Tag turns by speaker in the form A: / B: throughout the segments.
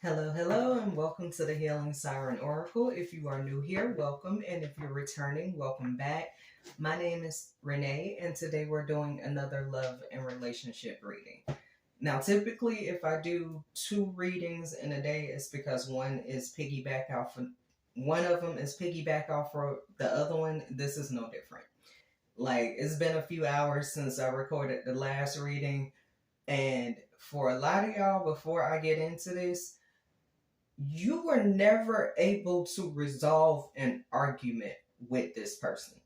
A: Hello, hello, and welcome to the Healing Siren Oracle. If you are new here, welcome, and if you're returning, welcome back. My name is Renee, and today we're doing another love and relationship reading. Now, typically, if I do two readings in a day, it's because one of them is piggyback off of the other one. This is no different. Like, it's been a few hours since I recorded the last reading, and for a lot of y'all, before I get into this, you were never able to resolve an argument with this person.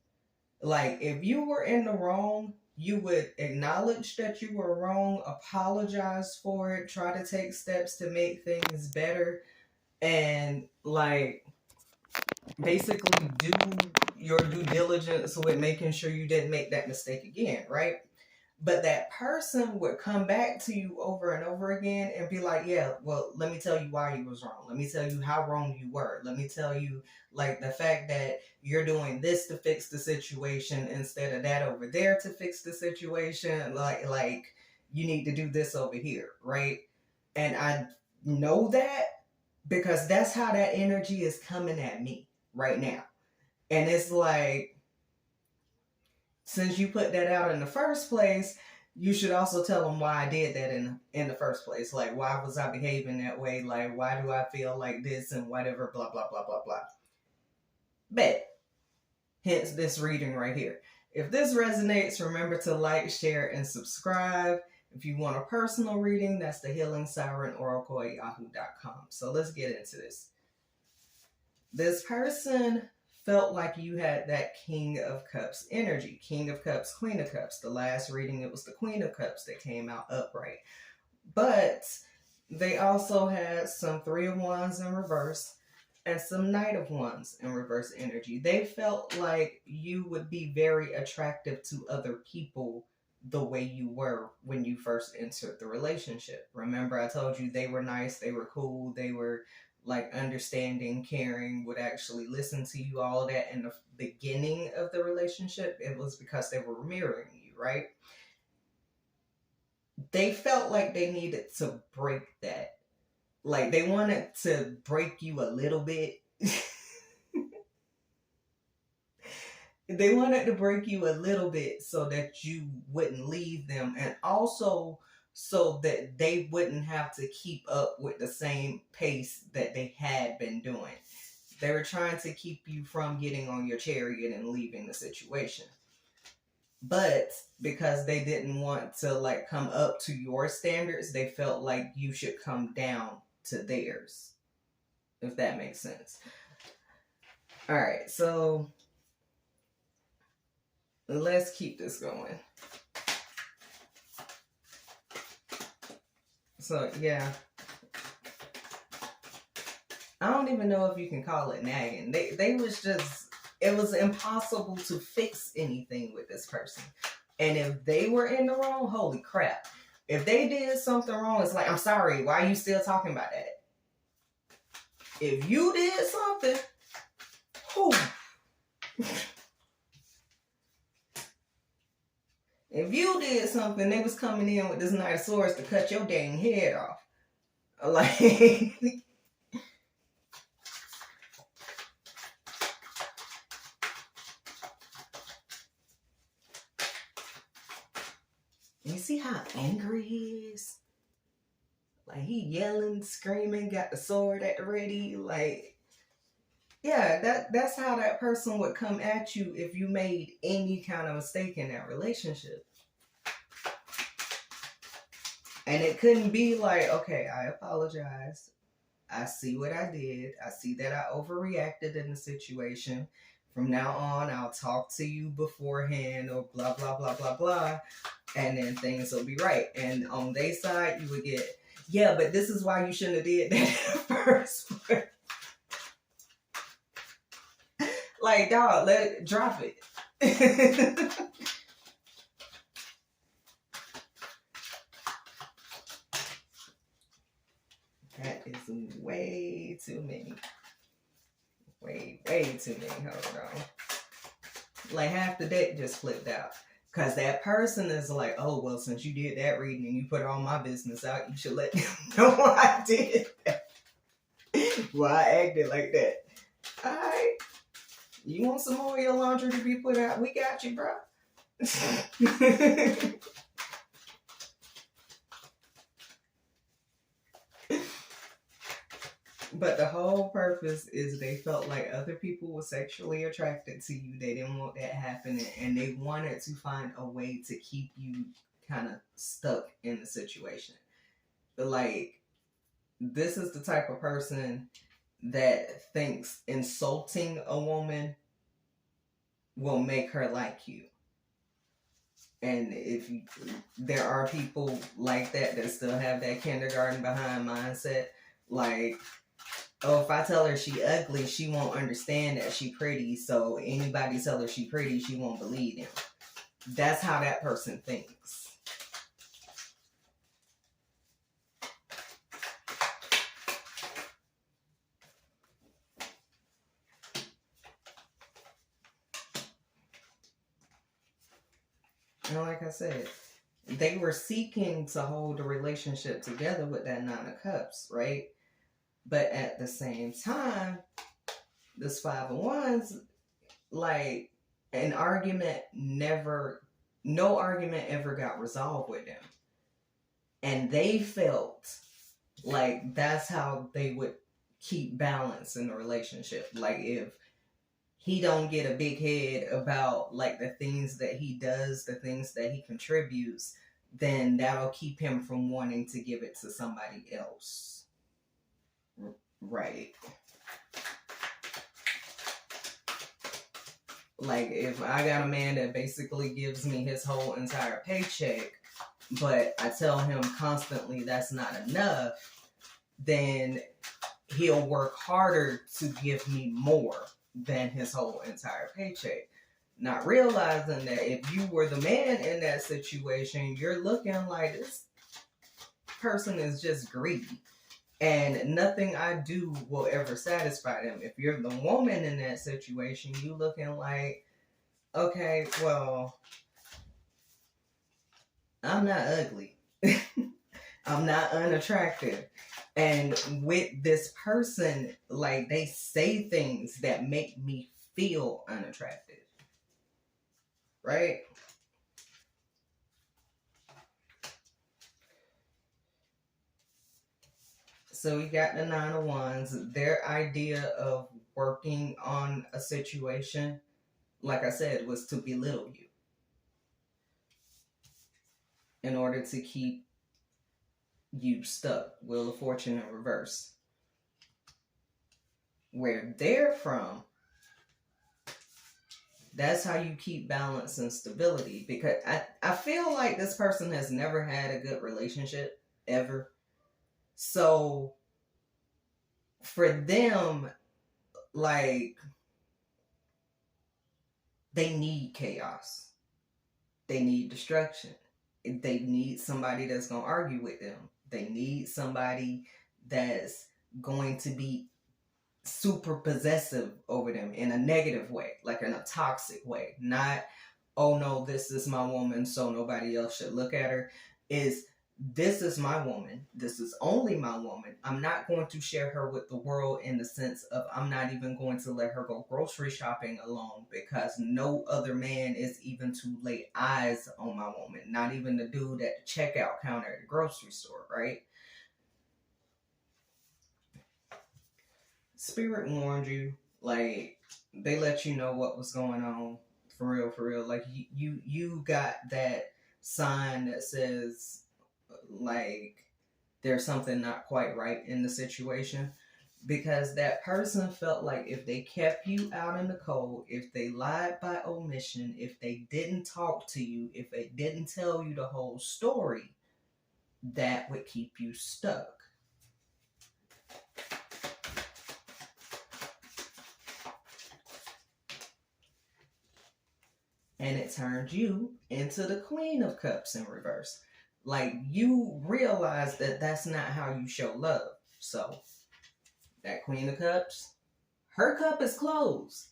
A: Like, if you were in the wrong, you would acknowledge that you were wrong, apologize for it, try to take steps to make things better, and like basically do your due diligence with making sure you didn't make that mistake again, right? But that person would come back to you over and over again and be like, yeah, well, let me tell you why you was wrong. Let me tell you how wrong you were. Let me tell you, like, the fact that you're doing this to fix the situation instead of that over there to fix the situation. Like you need to do this over here, right? And I know that because that's how that energy is coming at me right now. And it's like, since you put that out in the first place, you should also tell them why I did that in the first place. Like, why was I behaving that way? Like, why do I feel like this and whatever, blah, blah, blah, blah, blah. But, hence this reading right here. If this resonates, remember to like, share, and subscribe. If you want a personal reading, that's the HealingSirenOracle at yahoo.com. So let's get into this. This person felt like you had that King of Cups energy. King of Cups, Queen of Cups. The last reading, it was the Queen of Cups that came out upright. But they also had some Three of Wands in reverse and some Knight of Wands in reverse energy. They felt like you would be very attractive to other people the way you were when you first entered the relationship. Remember, I told you they were nice, they were cool, they were like understanding, caring, would actually listen to you, all of that in the beginning of the relationship. It was because they were mirroring you, right? They felt like they needed to break that. Like, they wanted to break you a little bit. They wanted to break you a little bit so that you wouldn't leave them, and also so that they wouldn't have to keep up with the same pace that they had been doing. They were trying to keep you from getting on your chariot and leaving the situation. But because they didn't want to like come up to your standards, they felt like you should come down to theirs, if that makes sense. All right, so let's keep this going. So, yeah. I don't even know if you can call it nagging. They was just, it was impossible to fix anything with this person. And if they were in the wrong, holy crap. If they did something wrong, it's like, I'm sorry, why are you still talking about that? If you did something, whew. If you did something, they was coming in with this Knight of Swords to cut your dang head off. Like, you see how angry he is? Like, he yelling, screaming, got the sword at the ready. Like, yeah, that's how that person would come at you if you made any kind of mistake in that relationship. And it couldn't be like, okay, I apologize. I see what I did. I see that I overreacted in the situation. From now on, I'll talk to you beforehand or blah, blah, blah, blah, blah. And then things will be right. And on their side, you would get, yeah, but this is why you shouldn't have did that in the first place. Like, dog, drop it. That is way too many. Way too many. Hold on. Like, half the deck just flipped out. Because that person is like, oh, well, since you did that reading and you put all my business out, you should let them know I did that. Well, I acted like that. Alright. You want some more of your laundry to be put out? We got you, bro. But the whole purpose is they felt like other people were sexually attracted to you. They didn't want that happening. And they wanted to find a way to keep you kind of stuck in the situation. Like, this is the type of person that thinks insulting a woman will make her like you. And if there are people like that still have that kindergarten behind mindset, like, oh, if I tell her she ugly, she won't understand that she pretty, so anybody tell her she pretty, she won't believe them. That's how that person thinks. And like I said, they were seeking to hold the relationship together with that Nine of Cups, right? But at the same time, this Five of Wands, like, no argument ever got resolved with them. And they felt like that's how they would keep balance in the relationship. Like, if he don't get a big head about like the things that he does, the things that he contributes, then that'll keep him from wanting to give it to somebody else. Right. Like, if I got a man that basically gives me his whole entire paycheck, but I tell him constantly that's not enough, then he'll work harder to give me more than his whole entire paycheck. Not realizing that if you were the man in that situation, you're looking like, this person is just greedy. And nothing I do will ever satisfy them. If you're the woman in that situation, you looking like, okay, well, I'm not ugly. I'm not unattractive. And with this person, like, they say things that make me feel unattractive. Right? So we got the Nine of Wands. Their idea of working on a situation, like I said, was to belittle you in order to keep you stuck. Wheel of Fortune in reverse. Where they're from, that's how you keep balance and stability. Because I feel like this person has never had a good relationship, ever. So for them, like, they need chaos. They need destruction. They need somebody that's going to argue with them. They need somebody that's going to be super possessive over them in a negative way, like in a toxic way. Not, oh no, this is my woman, so nobody else should look at her. This is my woman. This is only my woman. I'm not going to share her with the world, in the sense of I'm not even going to let her go grocery shopping alone, because no other man is even to lay eyes on my woman. Not even the dude at the checkout counter at the grocery store, right? Spirit warned you. Like, they let you know what was going on. For real, for real. Like, you got that sign that says, like, there's something not quite right in the situation, because that person felt like if they kept you out in the cold, if they lied by omission, if they didn't talk to you, if they didn't tell you the whole story, that would keep you stuck. And it turned you into the Queen of Cups in reverse. Like, you realize that that's not how you show love. So, that Queen of Cups, her cup is closed.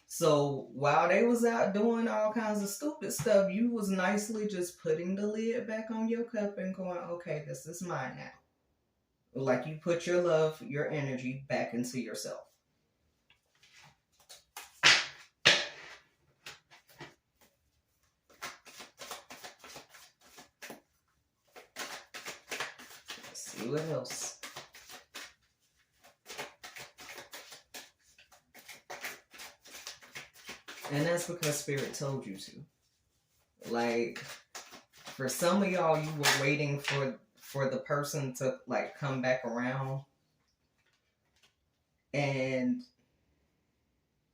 A: So, while they was out doing all kinds of stupid stuff, you was nicely just putting the lid back on your cup and going, okay, this is mine now. Like you put your love, your energy back into yourself. Let's see what else. And that's because Spirit told you to. Like, for some of y'all, you were waiting for the person to like come back around, and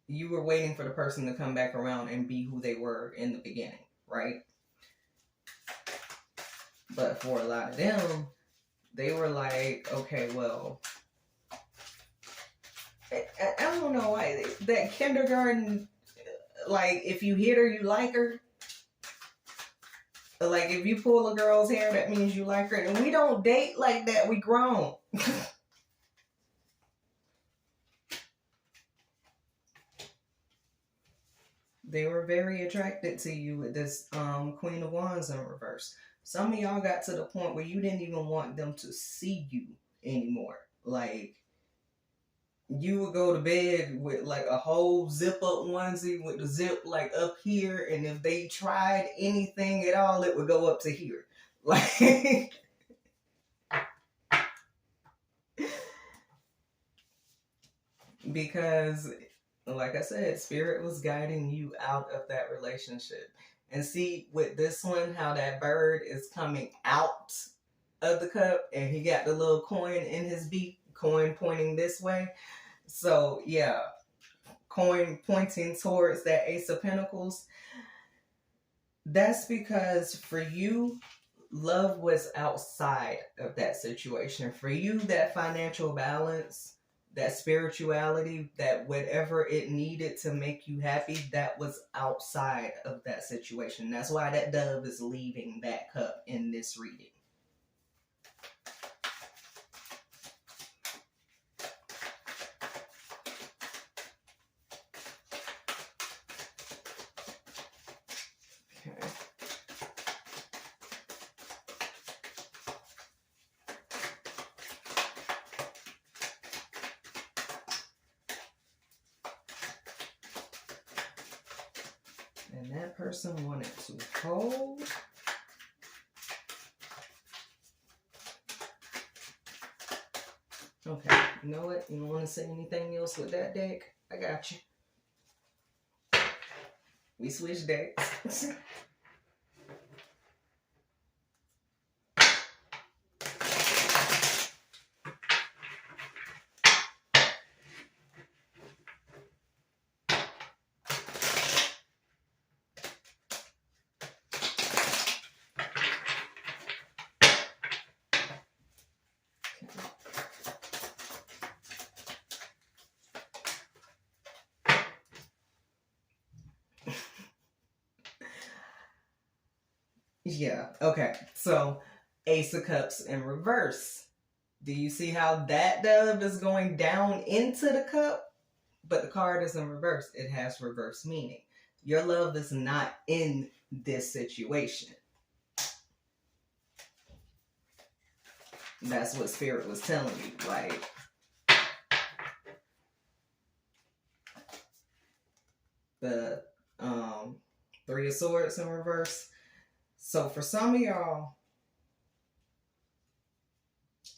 A: you were waiting for the person to come back around and be who they were in the beginning, right? But for a lot of them, they were like, okay, well, I don't know why that kindergarten, like, if you hit her, you like her. Like, if you pull a girl's hair, that means you like her. And we don't date like that. We grown. They were very attracted to you with this Queen of Wands in reverse. Some of y'all got to the point where you didn't even want them to see you anymore. Like, you would go to bed with like a whole zip up onesie with the zip like up here, and if they tried anything at all, it would go up to here. Like, because, like I said, Spirit was guiding you out of that relationship. And see, with this one, how that bird is coming out of the cup, and he got the little coin in his beak, coin pointing this way. So, yeah, coin pointing towards that Ace of Pentacles. That's because for you, love was outside of that situation. For you, that financial balance, that spirituality, that whatever it needed to make you happy, that was outside of that situation. That's why that dove is leaving that cup in this reading. And that person wanted to hold. Okay, you know what? You don't want to say anything else with that deck? I got you. We switch decks. Yeah, okay. So, Ace of Cups in reverse. Do you see how that dove is going down into the cup? But the card is in reverse. It has reverse meaning. Your love is not in this situation. That's what Spirit was telling you. Like, the Three of Swords in reverse. So for some of y'all,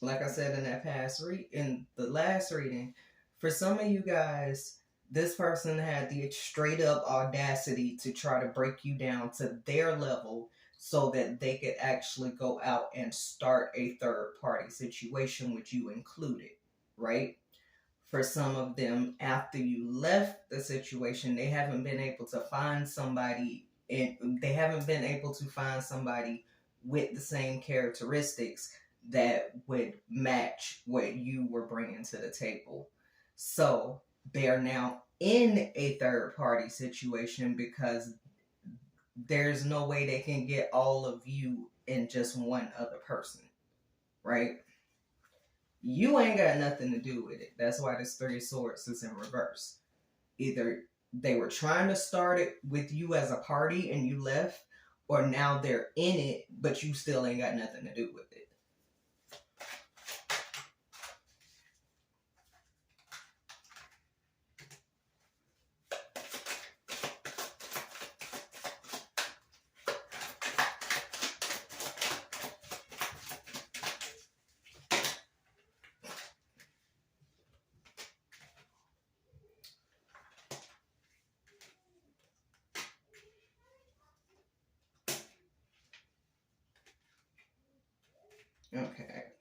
A: like I said in that in the last reading, for some of you guys, this person had the straight up audacity to try to break you down to their level so that they could actually go out and start a third party situation with you included, right? For some of them, after you left the situation, they haven't been able to find somebody, and they haven't been able to find somebody with the same characteristics that would match what you were bringing to the table. So they're now in a third party situation because there's no way they can get all of you in just one other person, right? You ain't got nothing to do with it. That's why this Three of Swords is in reverse. Either they were trying to start it with you as a party and you left, or now they're in it, but you still ain't got nothing to do with it.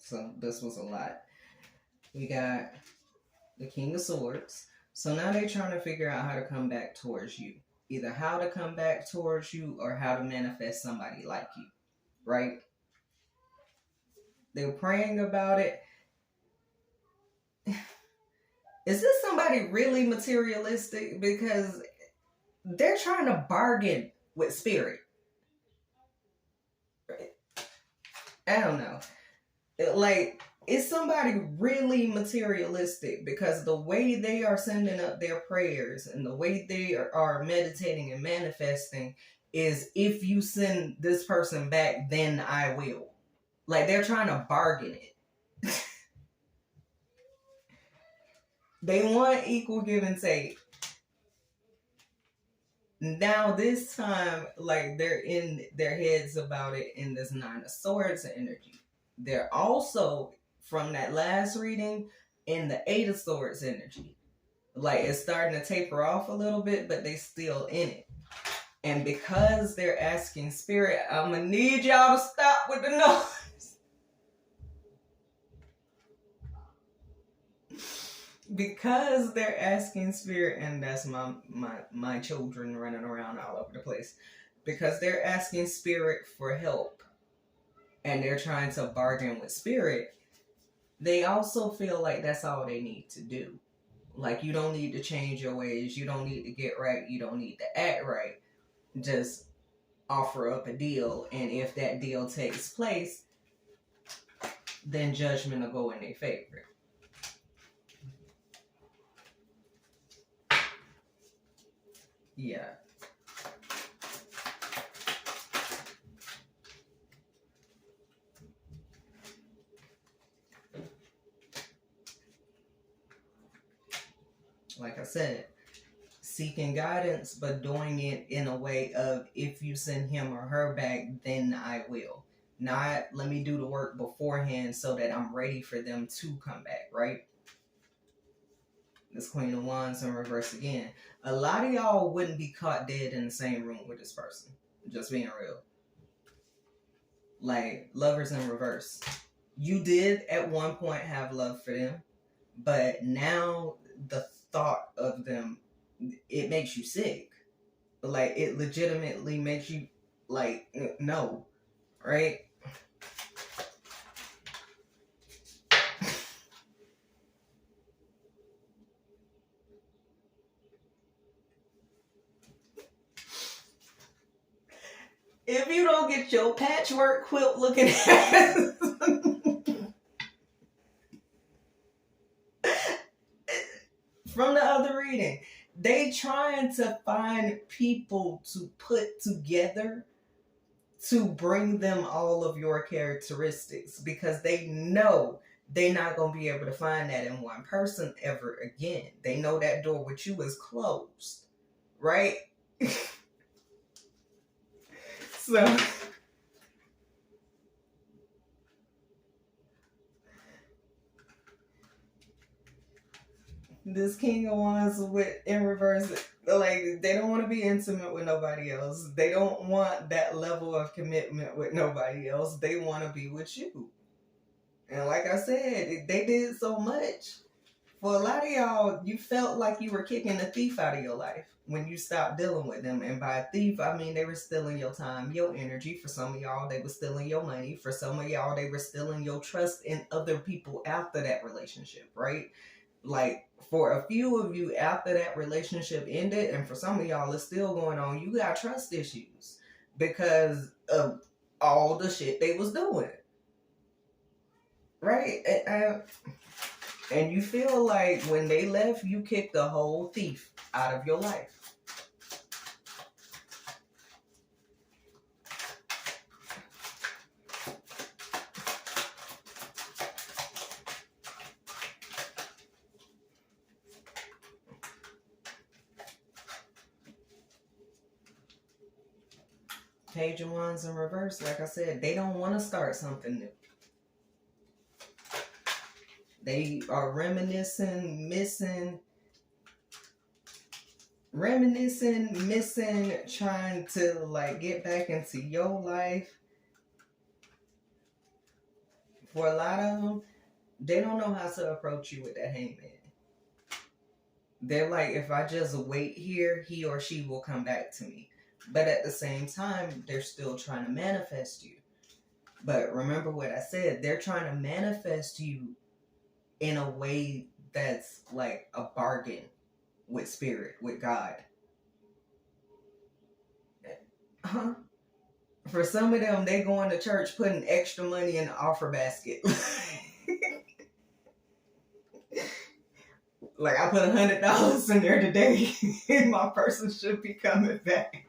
A: So this was a lot. We got the King of Swords. So now they're trying to figure out how to come back towards you. Either how to come back towards you or how to manifest somebody like you, right? They're praying about it. Is this somebody really materialistic? Because they're trying to bargain with spirit. I don't know. Like, is somebody really materialistic? Because the way they are sending up their prayers and the way they are meditating and manifesting is, if you send this person back, then I will. Like, they're trying to bargain it. They want equal give and take. Now this time, like, they're in their heads about it in this Nine of Swords energy. They're also, from that last reading, in the Eight of Swords energy. Like, it's starting to taper off a little bit, but they still in it. And because they're asking spirit, I'm gonna need y'all to stop with the noise. Because they're asking spirit, and that's my children running around all over the place. Because they're asking spirit for help, and they're trying to bargain with spirit, they also feel like that's all they need to do. Like, you don't need to change your ways. You don't need to get right. You don't need to act right. Just offer up a deal, and if that deal takes place, then judgment will go in their favor. Yeah. Like I said, seeking guidance, but doing it in a way of, if you send him or her back, then I will. Not, let me do the work beforehand so that I'm ready for them to come back, right? This Queen of Wands in reverse again. A lot of y'all wouldn't be caught dead in the same room with this person. Just being real. Like, Lovers in reverse. You did at one point have love for them, but now the thought of them, it makes you sick. Like, it legitimately makes you, like, no, right? If you don't get your patchwork quilt looking ass from the other reading, they trying to find people to put together to bring them all of your characteristics, because they know they're not going to be able to find that in one person ever again. They know that door with you is closed, right? So this King of Wands in reverse, like, they don't want to be intimate with nobody else. They don't want that level of commitment with nobody else. They want to be with you. And like I said, they did so much. For a lot of y'all, you felt like you were kicking a thief out of your life when you stopped dealing with them. And by thief, I mean they were stealing your time, your energy. For some of y'all, they were stealing your money. For some of y'all, they were stealing your trust in other people after that relationship, right? Like, for a few of you, after that relationship ended, and for some of y'all, it's still going on, you got trust issues because of all the shit they was doing, right? And you feel like when they left, you kicked the whole thief out of your life. Page of Wands in reverse, like I said, they don't want to start something new. They are reminiscing, missing, trying to, like, get back into your life. for a lot of them, they don't know how to approach you with that hangman. They're like, if I just wait here, he or she will come back to me. But at the same time, they're still trying to manifest you. But remember what I said, they're trying to manifest you in a way that's like a bargain with spirit, with God. Huh? For some of them, they going to church putting extra money in the offer basket. Like, I put $100 in there today, and my person should be coming back.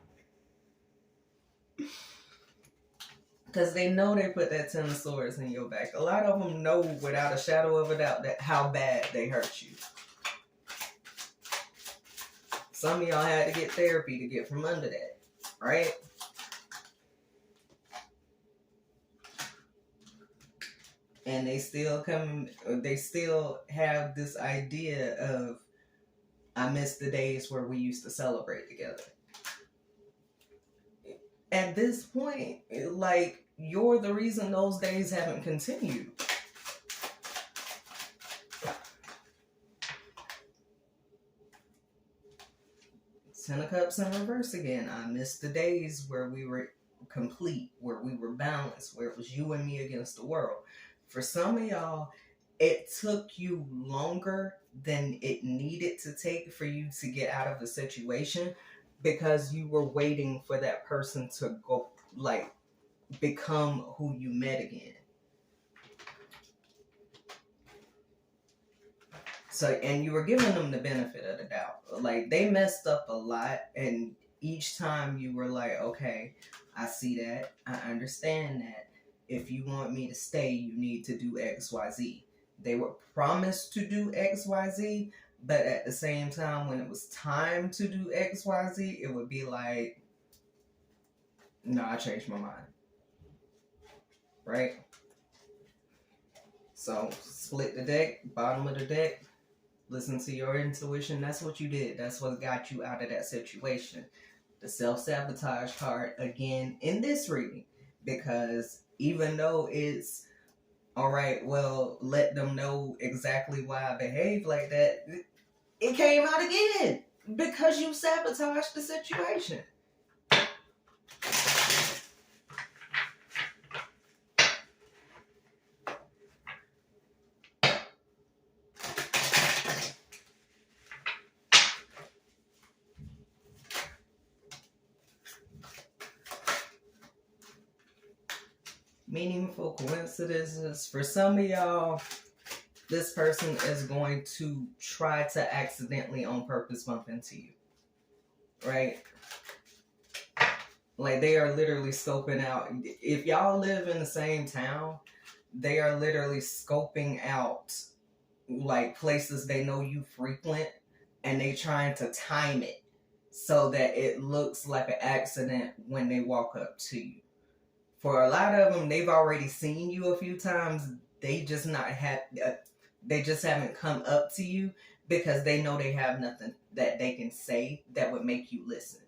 A: Because they know they put that 10 of swords in your back. A lot of them know without a shadow of a doubt that how bad they hurt you. Some of y'all had to get therapy to get from under that, right? And they still have this idea of, I miss the days where we used to celebrate together. At this point, like, you're the reason those days haven't continued. Ten of Cups in reverse again. I miss the days where we were complete, where we were balanced, where it was you and me against the world. For some of y'all, it took you longer than it needed to take for you to get out of the situation because you were waiting for that person to go, like, become who you met again. So, and you were giving them the benefit of the doubt. Like, they messed up a lot, and each time you were like, okay, I see that, I understand that. If you want me to stay, you need to do X, Y, Z. They were promised to do X, Y, Z, but at the same time, when it was time to do X, Y, Z, it would be like, no, I changed my mind. Right? So, split the deck, bottom of the deck, listen to your intuition. That's what you did. That's what got you out of that situation. The self-sabotage card, again, in this reading, because even though it's, all right, well, let them know exactly why I behave like that, it came out again because you sabotaged the situation. Meaningful coincidences. For some of y'all, this person is going to try to accidentally on purpose bump into you. Right? Like, they are literally scoping out. If y'all live in the same town, they are literally scoping out, like, places they know you frequent, and they trying to time it so that it looks like an accident when they walk up to you. For a lot of them, they've already seen you a few times. They just haven't come up to you because they know they have nothing that they can say that would make you listen.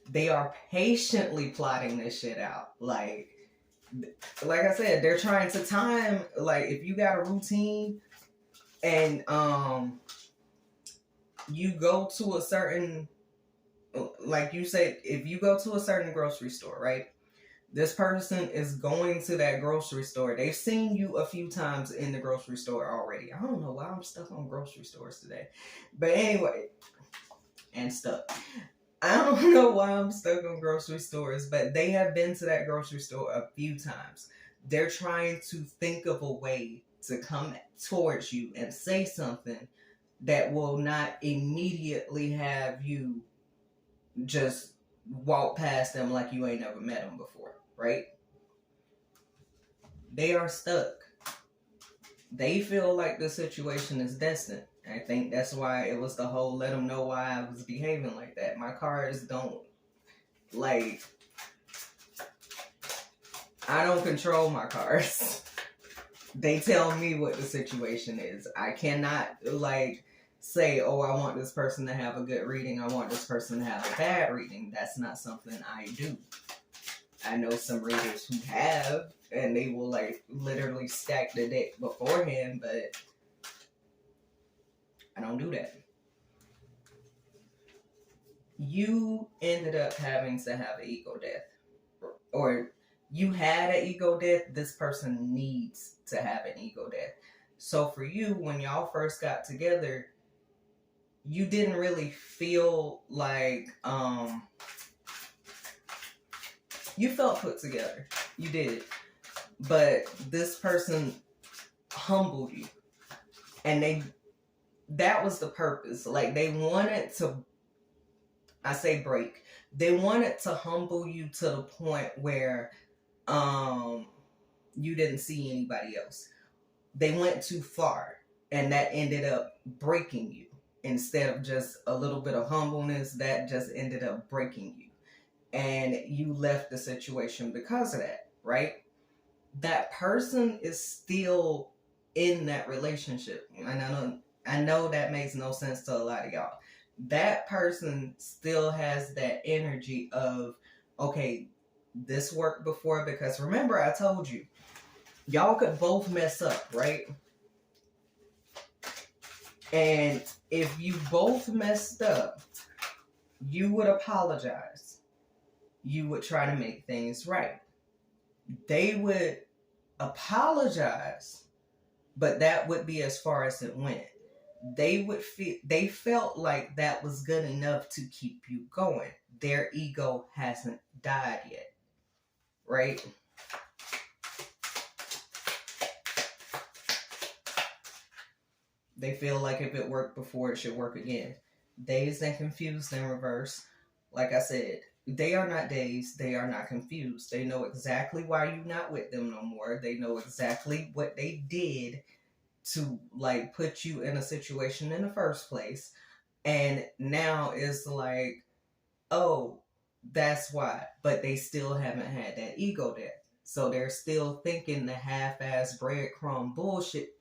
A: They are patiently plotting this shit out. Like I said, they're trying to time, like, if you got a routine and you go to a certain, like you said, if you go to a certain grocery store, right? This person is going to that grocery store. They've seen you a few times in the grocery store already. I don't know why I'm stuck on grocery stores today. But anyway, and stuck. I don't know why I'm stuck on grocery stores, but they have been to that grocery store a few times. They're trying to think of a way to come towards you and say something that will not immediately have you just walk past them like you ain't never met them before, right? They are stuck. They feel like the situation is destined. I think that's why it was the whole let them know why I was behaving like that. My cards don't, like, I don't control my cards. They tell me what the situation is. I cannot, like, say, oh, I want this person to have a good reading. I want this person to have a bad reading. That's not something I do. I know some readers who have, and they will like literally stack the deck beforehand, but I don't do that. You ended up having to have an ego death, or you had an ego death. This person needs to have an ego death. So for you, when y'all first got together, you didn't really feel like you felt put together. You did. But this person humbled you. And that was the purpose. Like, they wanted to, I say break. They wanted to humble you to the point where you didn't see anybody else. They went too far, and that ended up breaking you. Instead of just a little bit of humbleness, that just ended up breaking you. And you left the situation because of that, right? That person is still in that relationship. And I know that makes no sense to a lot of y'all. That person still has that energy of, okay, this worked before, because remember I told you, y'all could both mess up, right? And if you both messed up, you would apologize. You would try to make things right. They would apologize, but that would be as far as it went. They felt like that was good enough to keep you going. Their ego hasn't died yet, right? They feel like if it worked before, it should work again. Dazed and confused in reverse. Like I said, they are not dazed. They are not confused. They know exactly why you're not with them no more. They know exactly what they did to like put you in a situation in the first place. And now it's like, oh, that's why. But they still haven't had that ego death. So they're still thinking the half-ass breadcrumb bullshit.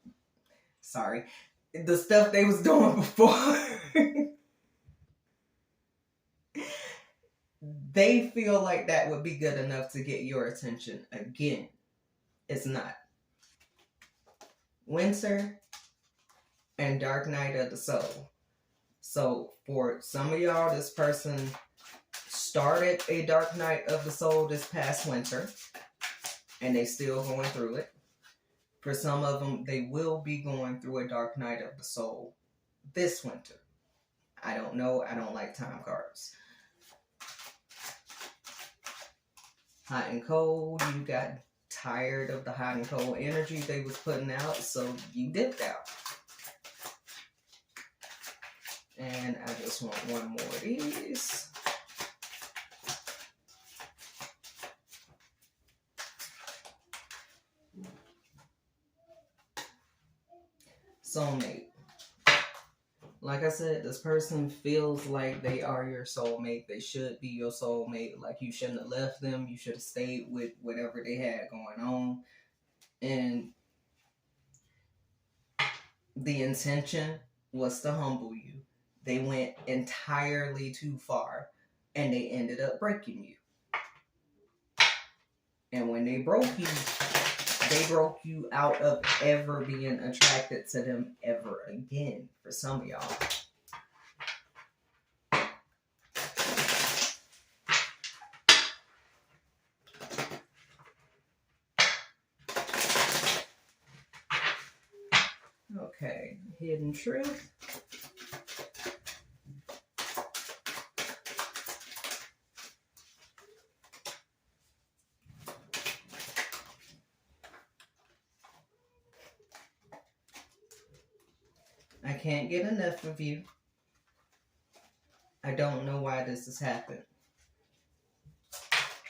A: Sorry. The stuff they was doing before. They feel like that would be good enough to get your attention. Again, it's not. Winter and Dark Night of the Soul. So for some of y'all, this person started a Dark Night of the Soul this past winter, and they still going through it. For some of them, they will be going through a Dark Night of the Soul this winter. I don't know. I don't like time cards. Hot and cold. You got tired of the hot and cold energy they was putting out, so you dipped out. And I just want one more of these. Soulmate. Like I said, this person feels like they are your soulmate. They should be your soulmate. Like, you shouldn't have left them. You should have stayed with whatever they had going on. And the intention was to humble you. They went entirely too far, and they ended up breaking you. And when they broke you out of ever being attracted to them ever again, for some of y'all. Okay, hidden truth. I can't get enough of you. I don't know why this has happened.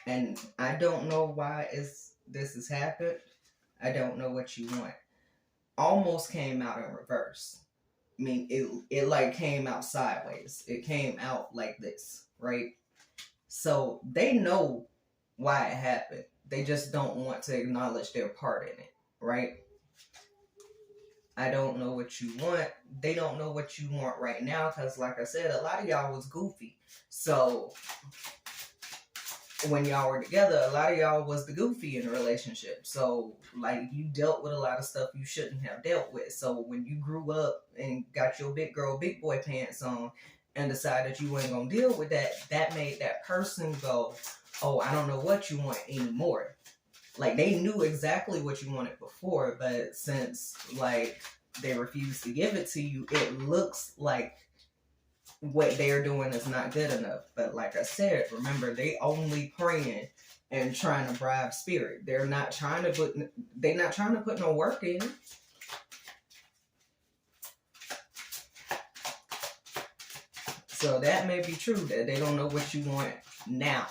A: And I don't know why this has happened. I don't know what you want. Almost came out in reverse. I mean, it like came out sideways. It came out like this, right? So they know why it happened. They just don't want to acknowledge their part in it, right? I don't know what you want. They don't know what you want right now because, like I said, a lot of y'all was goofy. So when y'all were together, a lot of y'all was the goofy in the relationship. So like you dealt with a lot of stuff you shouldn't have dealt with. So when you grew up and got your big girl, big boy pants on and decided you weren't gonna deal with that, that made that person go, oh, I don't know what you want anymore. Like they knew exactly what you wanted before, but since like they refused to give it to you, it looks like what they're doing is not good enough. But like I said, remember, they only praying and trying to bribe spirit. They're not trying to put no work in. So that may be true that they don't know what you want now.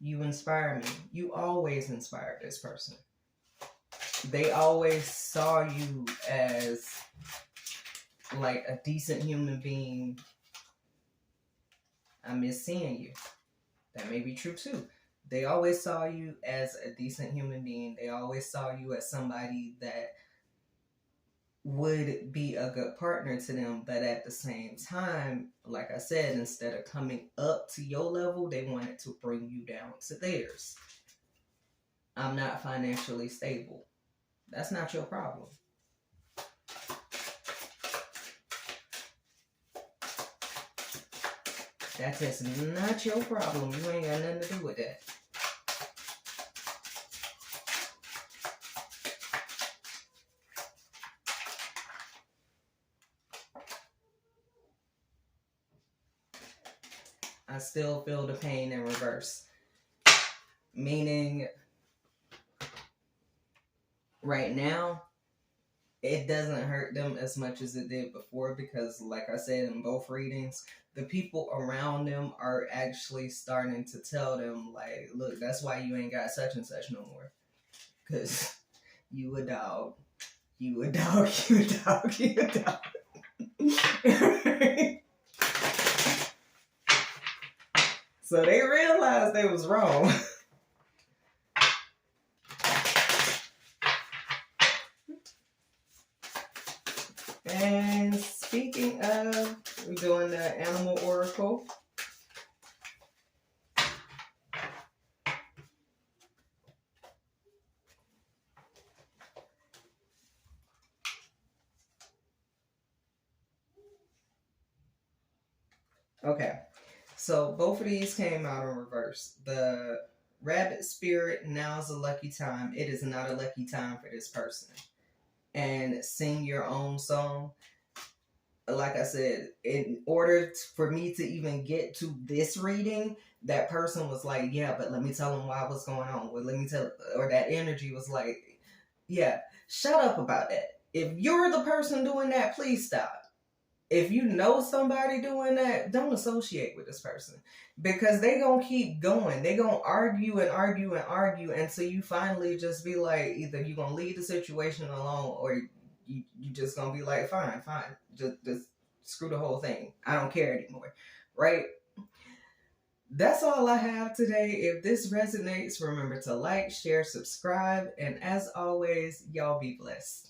A: You inspire me. You always inspire this person. They always saw you as like a decent human being. I miss seeing you. That may be true too. They always saw you as a decent human being. They always saw you as somebody that would be a good partner to them. But at the same time, like I said, instead of coming up to your level, they wanted to bring you down to theirs. I'm not financially stable. That's not your problem. That's just not your problem. You ain't got nothing to do with that. I still feel the pain in reverse. Meaning, right now, it doesn't hurt them as much as it did before because, like I said in both readings, the people around them are actually starting to tell them, like, look, that's why you ain't got such and such no more. Because you a dog. You a dog. You a dog. You a dog. So they realized they was wrong. And speaking of, we're doing the animal oracle. Okay, so both of these came out in reverse. The rabbit spirit, now's a lucky time. It is not a lucky time for this person. And sing your own song. Like I said, in order for me to even get to this reading, that person was like, yeah, but let me tell them what's going on. Well, let me tell, or that energy was like, yeah, shut up about that. If you're the person doing that, please stop. If you know somebody doing that, don't associate with this person because they gonna keep going. They gonna argue and argue and argue until you finally just be like, either you gonna leave the situation alone or you just gonna be like, fine, just screw the whole thing. I don't care anymore, right? That's all I have today. If this resonates, remember to like, share, subscribe, and as always, y'all be blessed.